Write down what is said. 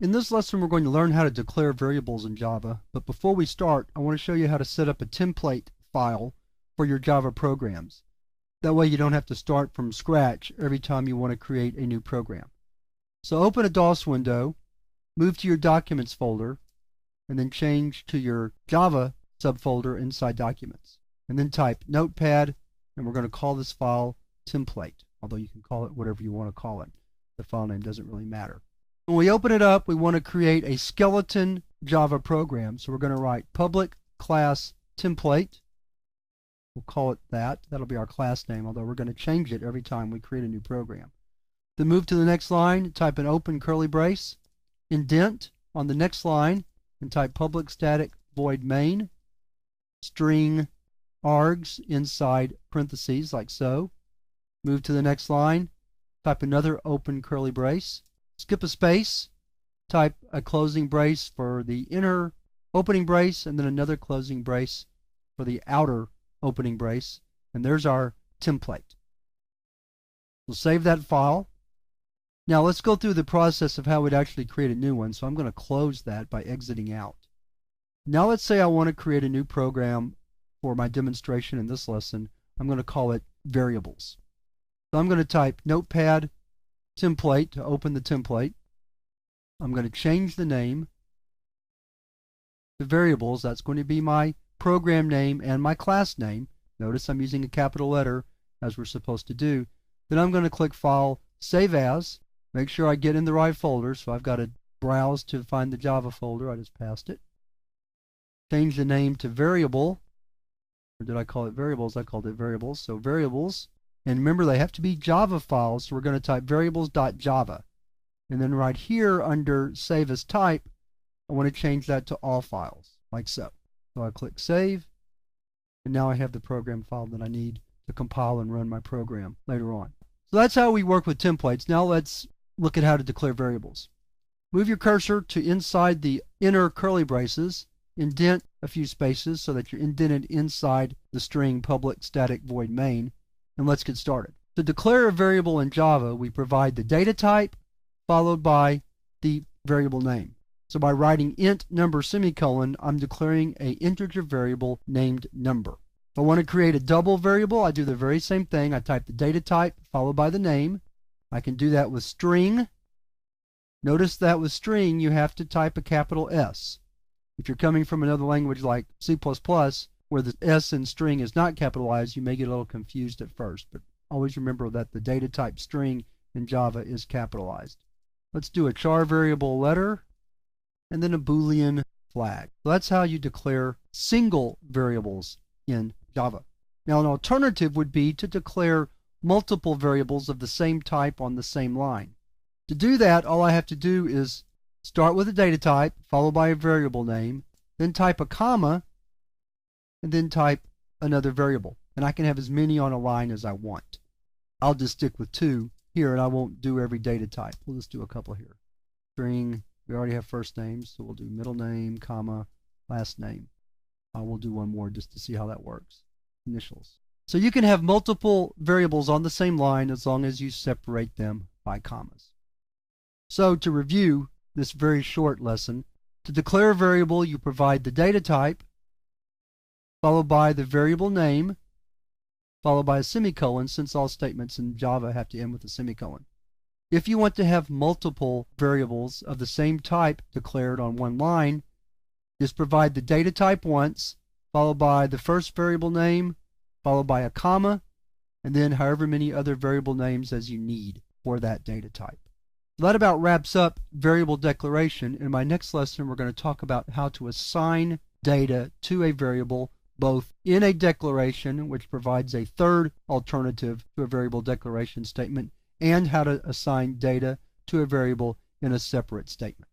In this lesson, we're going to learn how to declare variables in Java, but before we start, I want to show you how to set up a template file for your Java programs. That way you don't have to start from scratch every time you want to create a new program. So open a DOS window, move to your Documents folder, and then change to your Java subfolder inside Documents. And then type Notepad, and we're going to call this file template, although you can call it whatever you want to call it. The file name doesn't really matter. When we open it up, we want to create a skeleton Java program. So we're going to write public class template. We'll call it that. That'll be our class name, although we're going to change it every time we create a new program. Then move to the next line, type an open curly brace, indent on the next line, and type public static void main, string args inside parentheses like so. Move to the next line, type another open curly brace, skip a space, type a closing brace for the inner opening brace, and then another closing brace for the outer opening brace, and there's our template. We'll save that file. Now let's go through the process of how we'd actually create a new one. So I'm going to close that by exiting out. Now let's say I want to create a new program for my demonstration in this lesson. I'm going to call it variables. So I'm going to type Notepad template to open the template. I'm going to change the name to variables. That's going to be my program name and my class name. Notice I'm using a capital letter as we're supposed to do. Then I'm going to click File, Save As. Make sure I get in the right folder. So I've got to browse to find the Java folder. I just passed it. Change the name to variable. Or did I call it variables? I called it variables. So variables. And remember, they have to be Java files, so we're going to type variables.java. And then right here under Save as Type, I want to change that to all files, like so. So I click Save, and now I have the program file that I need to compile and run my program later on. So that's how we work with templates. Now let's look at how to declare variables. Move your cursor to inside the inner curly braces, indent a few spaces so that you're indented inside the string public static void main. And let's get started. To declare a variable in Java, we provide the data type followed by the variable name. So by writing int number semicolon, I'm declaring an integer variable named number. If I want to create a double variable, I do the very same thing. I type the data type followed by the name. I can do that with string. Notice that with string, you have to type a capital S. If you're coming from another language like C++, where the S in string is not capitalized, you may get a little confused at first, but always remember that the data type string in Java is capitalized. Let's do a char variable letter and then a Boolean flag. So that's how you declare single variables in Java. Now an alternative would be to declare multiple variables of the same type on the same line. To do that, all I have to do is start with a data type followed by a variable name, then type a comma, and then type another variable. And I can have as many on a line as I want. I'll just stick with 2 here, and I won't do every data type. We'll just do a couple here. String, we already have first names, so we'll do middle name, comma, last name. We'll do one more just to see how that works. Initials. So you can have multiple variables on the same line as long as you separate them by commas. So to review this very short lesson, to declare a variable, you provide the data type, followed by the variable name, followed by a semicolon, since all statements in Java have to end with a semicolon. If you want to have multiple variables of the same type declared on one line, just provide the data type once, followed by the first variable name, followed by a comma, and then however many other variable names as you need for that data type. So that about wraps up variable declaration. In my next lesson, we're going to talk about how to assign data to a variable both in a declaration, which provides a third alternative to a variable declaration statement, and how to assign data to a variable in a separate statement.